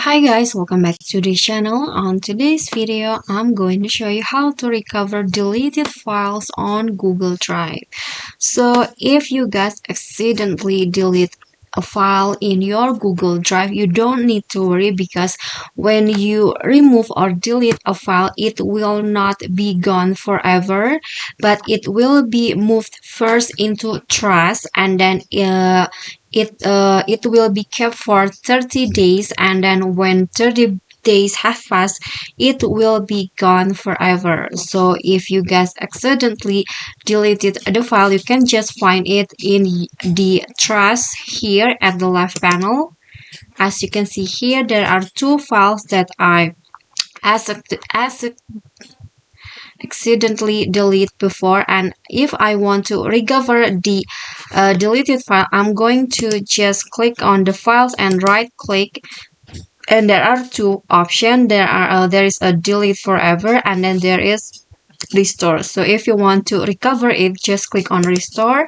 Hi guys, welcome back to the channel. On today's video, I'm going to show you how to recover deleted files on Google Drive. So if you guys accidentally delete a file in your Google Drive, you don't need to worry because when you remove or delete a file, it will not be gone forever, but it will be moved first into trash and then it will be kept for 30 days, and then when 30 days have passed, it will be gone forever. So if you guys accidentally deleted the file, you can just find it in the trash here at the left panel. As you can see here, there are two files that I accidentally delete before, and if I want to recover the deleted file, I'm going to just click on the files and right click, and there are two options. There is a delete forever, and then there is restore. So if you want to recover it, just click on restore.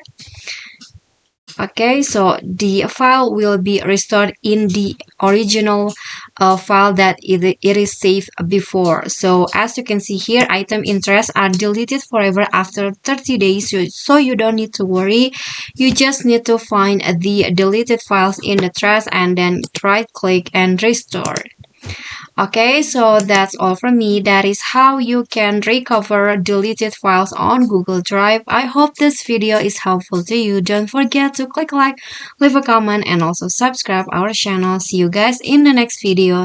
Okay, so the file will be restored in the original file that it is saved before. So as you can see here, item interests are deleted forever after 30 days. So you don't need to worry. You just need to find the deleted files in the trash and then right click and restore. Okay, so that's all from me. That is how you can recover deleted files on Google Drive. I hope this video is helpful to you. Don't forget to click like, leave a comment, and also subscribe our channel. See you guys in the next video.